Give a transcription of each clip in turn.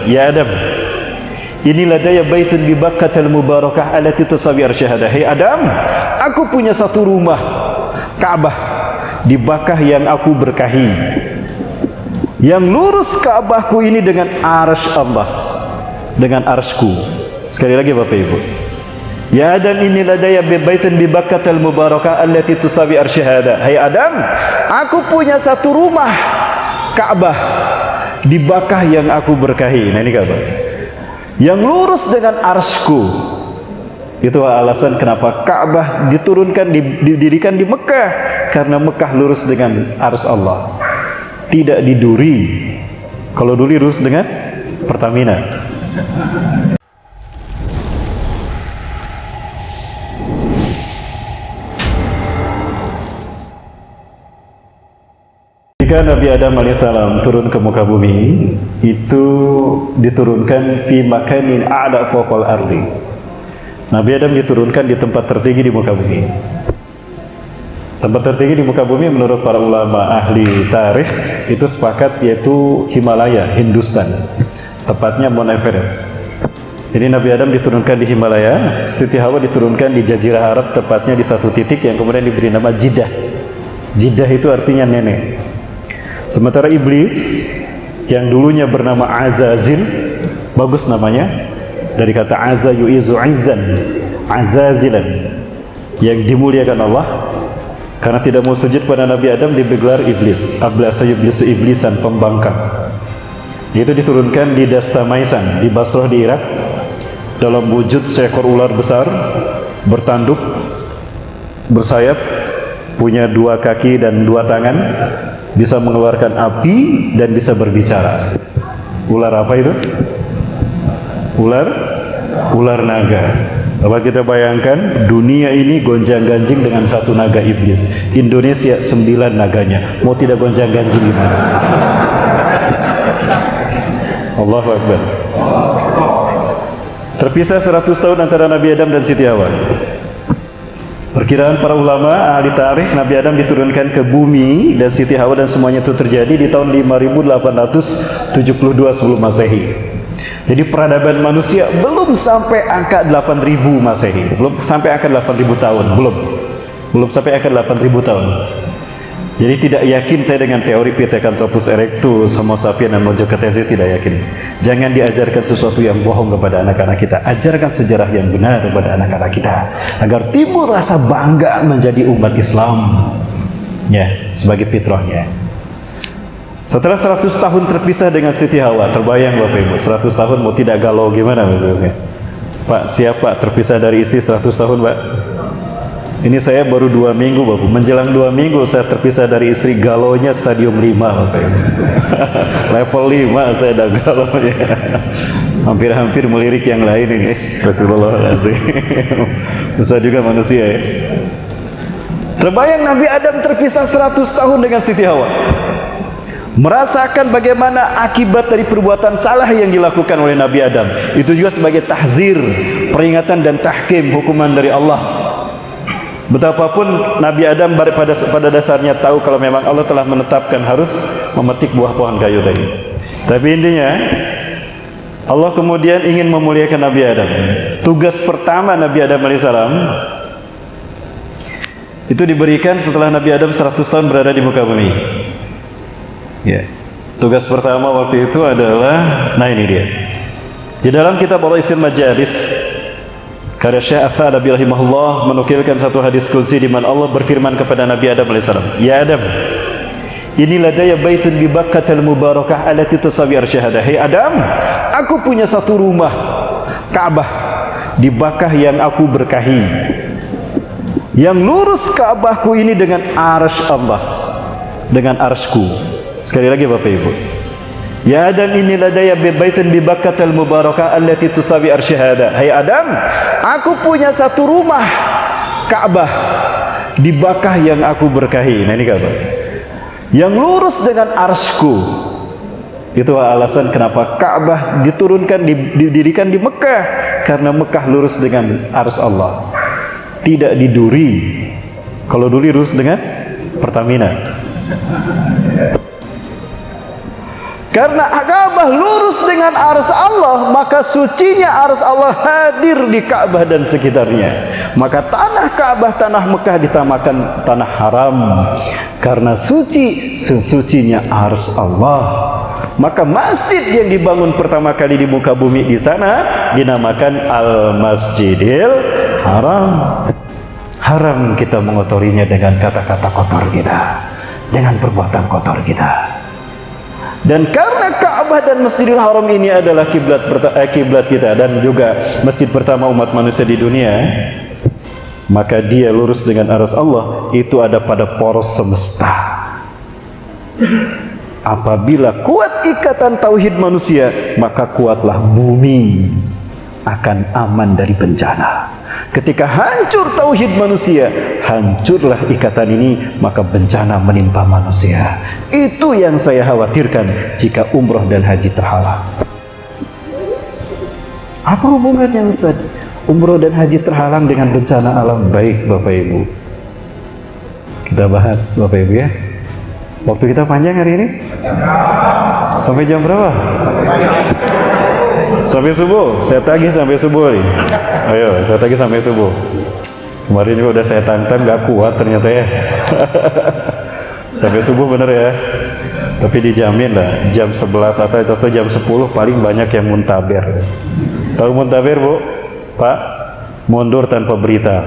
Ya Adam, inilah daya baitun bi Bakkatal mubarakah allati tusawi arsyahada. Hai Adam, aku punya satu rumah Ka'bah di Bakkah yang aku berkahi. Yang lurus Ka'bahku ini dengan arsy Allah, dengan arsy-Ku. Sekali lagi Bapak Ibu. Ya Adam, inilah daya baitun bi Bakkatal mubarakah allati tusawi arsyahada. Hai Adam, aku punya satu rumah Ka'bah di Bakkah yang aku berkahi. Nah ini Ka'bah yang lurus dengan arsy-Ku. Itu alasan kenapa Ka'bah diturunkan, didirikan di Mekah, karena Mekah lurus dengan arsy Allah, tidak diduri. Kalau duri lurus dengan Pertamina. Ketika Nabi Adam alaihissalam turun ke muka bumi, itu diturunkan fi makanin a'la fawqal ardi. Nabi Adam diturunkan di tempat tertinggi di muka bumi. Tempat tertinggi di muka bumi menurut para ulama ahli tarikh itu sepakat yaitu Himalaya, Hindustan. Tepatnya Mount Everest. Jadi Nabi Adam diturunkan di Himalaya, Siti Hawa diturunkan di Jazirah Arab, tepatnya di satu titik yang kemudian diberi nama Jiddah. Jiddah itu artinya nenek. Sementara iblis yang dulunya bernama Azazil, bagus namanya, dari kata Azza yu'izu izan, Azazilan, yang dimuliakan Allah, karena tidak mau sujud pada Nabi Adam digelar iblis, ablasa iblisu iblisan, pembangkang. Itu diturunkan di Dastamaisan di Basrah di Irak dalam wujud seekor ular besar, bertanduk, bersayap, punya dua kaki dan dua tangan, bisa mengeluarkan api dan bisa berbicara. Ular apa itu? Ular naga. Coba kita bayangkan dunia ini gonjang-ganjing dengan satu naga iblis. Indonesia 9 naganya. Mau tidak gonjang-ganjing gimana? Allahu Akbar. Terpisah 100 tahun antara Nabi Adam dan Siti Hawa. Perkiraan para ulama ahli tarikh, Nabi Adam diturunkan ke bumi dan Siti Hawa dan semuanya itu terjadi di tahun 5872 sebelum Masehi. Jadi peradaban manusia belum sampai angka 8000 Masehi, belum sampai angka 8000 tahun, belum sampai angka 8000 tahun. Jadi tidak yakin saya dengan teori Pithecanthropus erectus, Homo sapiens dan Mojocatensis, tidak yakin. Jangan diajarkan sesuatu yang bohong kepada anak-anak kita. Ajarkan sejarah yang benar kepada anak-anak kita agar timbul rasa bangga menjadi umat Islam. Ya, sebagai fitrahnya. Setelah 100 tahun terpisah dengan Siti Hawa, terbayang Bapak Ibu, 100 tahun mau tidak galau gimana Bapak Ibu? Pak, siapa terpisah dari istri 100 tahun, Pak? Ini saya baru 2 minggu Bapak, menjelang 2 minggu saya terpisah dari istri, galonya stadium 5 Bapak Ibu. Level 5 saya dah galonya. Hampir-hampir melirik yang lain ini. Astagfirullahaladzim. Susah juga manusia ya. Terbayang Nabi Adam terpisah 100 tahun dengan Siti Hawa, merasakan bagaimana akibat dari perbuatan salah yang dilakukan oleh Nabi Adam. Itu juga sebagai tahzir, peringatan dan tahkim, hukuman dari Allah. Betapapun Nabi Adam pada dasarnya tahu kalau memang Allah telah menetapkan harus memetik buah pohon kayu tadi. Tapi intinya Allah kemudian ingin memuliakan Nabi Adam. Tugas pertama Nabi Adam alaihissalam itu diberikan setelah Nabi Adam 100 tahun berada di muka bumi. Ya. Tugas pertama waktu itu adalah, nah ini dia. Di dalam kitab Al-Isim Majalis karya Syekh Al-Thalabi rahimahullah menukilkan satu hadis qudsi di mana Allah berfirman kepada Nabi Adam alaihissalam, "Ya Adam, inilah daya baitun bi Bakkatal mubarakah allati tusawi arsyahada." Hai Adam, aku punya satu rumah Ka'bah di Bakkah yang aku berkahi. Yang lurus Ka'bahku ini dengan arsy Allah, dengan arsy-Ku. Sekali lagi Bapak Ibu. Ya Adam, inilah daya baitun bi Bakkatal mubarakah allati tusawi arsyahada. Hai Adam, aku punya satu rumah Ka'bah di Bakkah yang aku berkahi. Nah ini Ka'bah yang lurus dengan arsy-Ku. Itu alasan kenapa Ka'bah diturunkan, didirikan di Mekah, karena Mekah lurus dengan arsy Allah, tidak diduri. Kalau duri lurus dengan Pertamina. Karena agama Ka'bah lurus dengan arsy Allah, maka sucinya arsy Allah hadir di Ka'bah dan sekitarnya. Maka tanah Ka'bah, tanah Mekah ditamakan tanah haram karena suci sesucinya arsy Allah. Maka masjid yang dibangun pertama kali di muka bumi di sana dinamakan Al-Masjidil Haram. Haram kita mengotorinya dengan kata-kata kotor kita, dengan perbuatan kotor kita. Dan karena Ka'bah dan Masjidil Haram ini adalah kiblat kita dan juga masjid pertama umat manusia di dunia, maka dia lurus dengan arsy Allah. Itu ada pada poros semesta. Apabila kuat ikatan tauhid manusia, maka kuatlah bumi akan aman dari bencana. Ketika hancur tauhid manusia, hancurlah ikatan ini, maka bencana menimpa manusia. Itu yang saya khawatirkan jika umroh dan haji terhalang. Apa hubungannya Ustaz? Umroh dan haji terhalang dengan bencana alam? Baik Bapak Ibu, kita bahas Bapak Ibu ya. Waktu kita panjang hari ini? Sampai jam berapa? Sampai subuh. Saya tagih sampai subuh nih. Ayo, saya tagih sampai subuh. Kemarin juga udah saya tantang, gak kuat ternyata ya. Sampai subuh bener ya. Tapi dijamin lah, jam 11 atau jam 10 paling banyak yang muntaber. Tahu muntaber Bu? Pak? Mundur tanpa berita.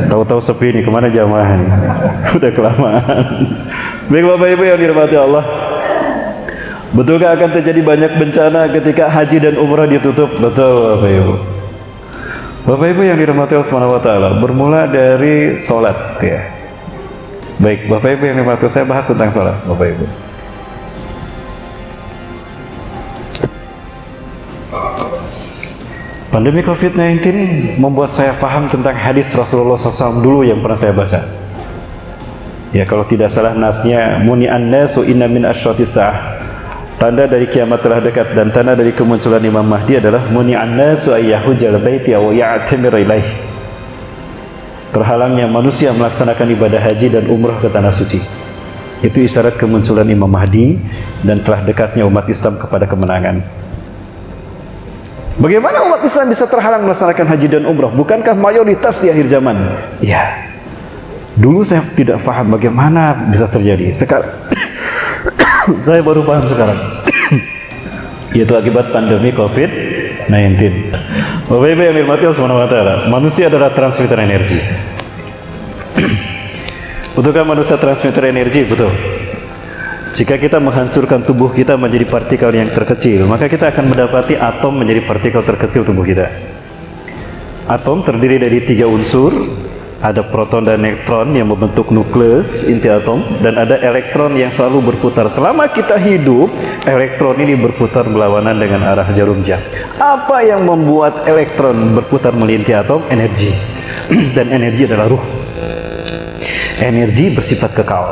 Tahu-tahu sepi nih, kemana jamaah nih? Udah kelamaan. Baik Bapak Ibu yang dirahmati Allah, betulkah akan terjadi banyak bencana ketika haji dan umrah ditutup? Betul Bapak Ibu. Bapak Ibu yang dirahmati Allah Subhanahu wa taala, bermula dari sholat ya. Baik Bapak Ibu yang dirahmati, saya bahas tentang sholat Bapak Ibu. Pandemi COVID-19 membuat saya paham tentang hadis Rasulullah SAW dulu yang pernah saya baca. Ya, kalau tidak salah nasnya, muni'an nasu inna min asyratis sa'ah. Tanda dari kiamat telah dekat dan tanda dari kemunculan Imam Mahdi adalah muni'an nasu ayyahujjal baiti wa ya'tamir ilaih. Terhalangnya manusia melaksanakan ibadah haji dan umrah ke tanah suci. Itu isyarat kemunculan Imam Mahdi dan telah dekatnya umat Islam kepada kemenangan. Bagaimana umat Islam bisa terhalang melaksanakan haji dan umrah? Bukankah mayoritas di akhir zaman? Ya. Dulu saya tidak paham bagaimana bisa terjadi. Sekarang saya baru paham sekarang. Yaitu akibat pandemi COVID-19. Bapak Ibu yang dirahmati Allah Subhanahu wa taala, manusia adalah transmitter energi. Betulkah manusia transmitter energi? Betul. Jika kita menghancurkan tubuh kita menjadi partikel yang terkecil, maka kita akan mendapati atom menjadi partikel terkecil tubuh kita. Atom terdiri dari 3 unsur. Ada proton dan neutron yang membentuk nukleus inti atom, dan ada elektron yang selalu berputar. Selama kita hidup, elektron ini berputar berlawanan dengan arah jarum jam. Apa yang membuat elektron berputar melinti atom? Energi. Dan energi adalah ruh. Energi bersifat kekal,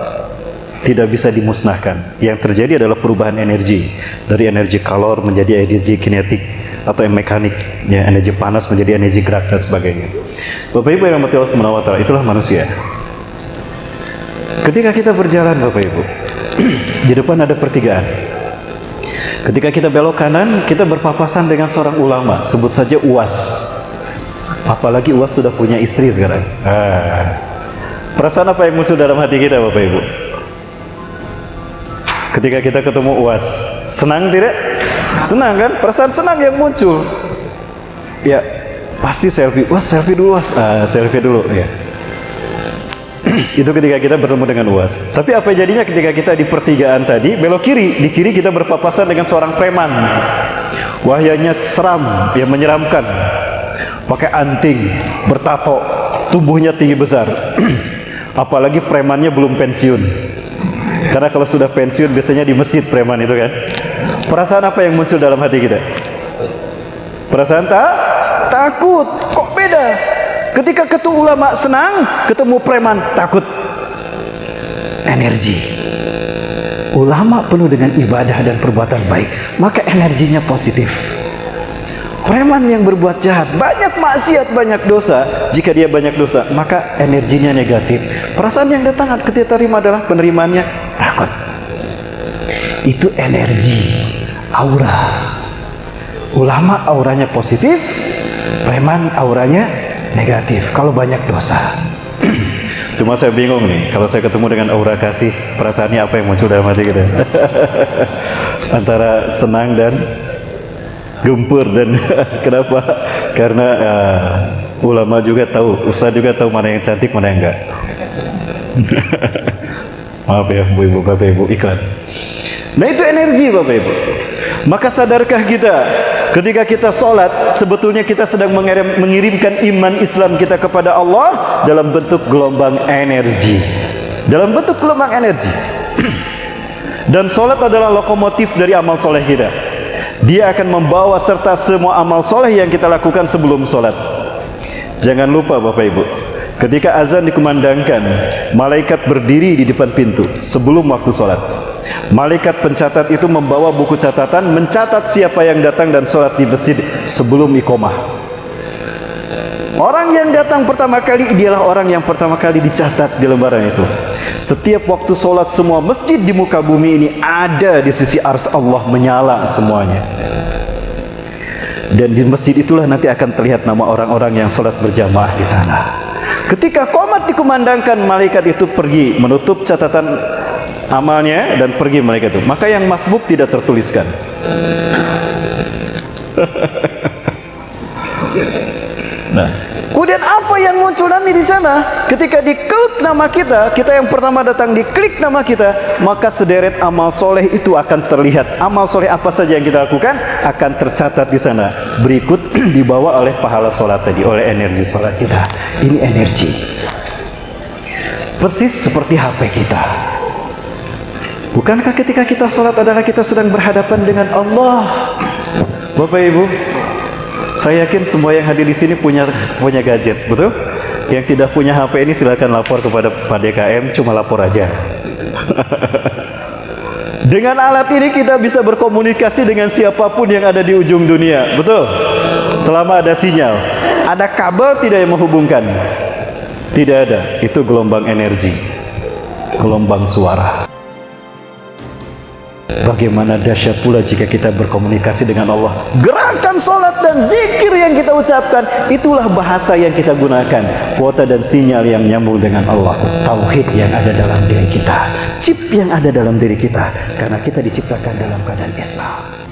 tidak bisa dimusnahkan. Yang terjadi adalah perubahan energi dari energi kalor menjadi energi kinetik atau mekanik, ya, energi panas menjadi energi gerak dan sebagainya. Bapak Ibu yang dirahmati Allah Subhanahu wa taala, itulah manusia. Ketika kita berjalan Bapak Ibu, di depan ada pertigaan. Ketika kita belok kanan, kita berpapasan dengan seorang ulama, sebut saja Uwas. Apalagi Uwas sudah punya istri sekarang. Perasaan apa yang muncul dalam hati kita Bapak Ibu? Ketika kita ketemu Uwas, senang tidak? Senang kan? Perasaan senang yang muncul. Ya, pasti selfie. Wah, selfie dulu Uwas. Selfie dulu ya. Itu ketika kita bertemu dengan Uwas. Tapi apa jadinya ketika kita di pertigaan tadi belok kiri? Di kiri kita berpapasan dengan seorang preman. Wajahnya seram, yang menyeramkan. Pakai anting, bertato, tubuhnya tinggi besar. Apalagi premannya belum pensiun. Karena kalau sudah pensiun biasanya di masjid preman itu kan. Perasaan apa yang muncul dalam hati kita? Perasaan takut. Kok beda? Ketika ketemu ulama senang, ketemu preman takut. Energi. Ulama penuh dengan ibadah dan perbuatan baik, maka energinya positif. Preman yang berbuat jahat, banyak maksiat, banyak dosa. Jika dia banyak dosa, maka energinya negatif. Perasaan yang datang ketika terima adalah penerimaannya takut. Itu energi. aura. Ulama auranya positif, preman auranya negatif kalau banyak dosa. Cuma saya bingung nih, kalau saya ketemu dengan aura kasih, perasaannya apa yang muncul dalam hati kita? Antara senang dan gempur. Dan kenapa? Karena ulama juga tahu, ustaz juga tahu mana yang cantik, mana yang enggak. Maaf ya ibu-ibu, bapak ibu, iklan. Nah itu energi bapak ibu. Maka sadarkah kita ketika kita sholat, sebetulnya kita sedang mengirimkan iman Islam kita kepada Allah dalam bentuk gelombang energi. Dalam bentuk gelombang energi. Dan sholat adalah lokomotif dari amal soleh kita. Dia akan membawa serta semua amal soleh yang kita lakukan sebelum sholat. Jangan lupa bapak ibu, ketika azan dikumandangkan, malaikat berdiri di depan pintu sebelum waktu sholat. Malaikat pencatat itu membawa buku catatan, mencatat siapa yang datang dan sholat di masjid sebelum iqomah. Orang yang datang pertama kali, dialah orang yang pertama kali dicatat di lembaran itu. Setiap waktu sholat, semua masjid di muka bumi ini ada di sisi ars Allah, menyala semuanya. Dan di masjid itulah nanti akan terlihat nama orang-orang yang sholat berjamaah di sana. Ketika qomat dikumandangkan, malaikat itu pergi menutup catatan amalnya dan pergi malaikat itu. Maka yang masbuk tidak tertuliskan. Nah, kemudian apa yang muncul nanti di sana? Ketika diklik nama kita, kita yang pertama datang, diklik nama kita, maka sederet amal soleh itu akan terlihat. Amal soleh apa saja yang kita lakukan akan tercatat di sana. Berikut dibawa oleh pahala sholat tadi, oleh energi sholat kita. Ini energi. Persis seperti HP kita. Bukankah ketika kita sholat adalah kita sedang berhadapan dengan Allah? Bapak Ibu, saya yakin semua yang hadir di sini punya gadget, betul? Yang tidak punya HP ini silakan lapor kepada Pak DKM, cuma lapor aja. Dengan alat ini kita bisa berkomunikasi dengan siapapun yang ada di ujung dunia, betul? Selama ada sinyal. Ada kabel tidak yang menghubungkan? Tidak ada. Itu gelombang energi, gelombang suara. Bagaimana dahsyat pula jika kita berkomunikasi dengan Allah. Gerakan sholat dan zikir yang kita ucapkan, itulah bahasa yang kita gunakan. Kuota dan sinyal yang nyambung dengan Allah. Tauhid yang ada dalam diri kita, chip yang ada dalam diri kita, karena kita diciptakan dalam keadaan Islam.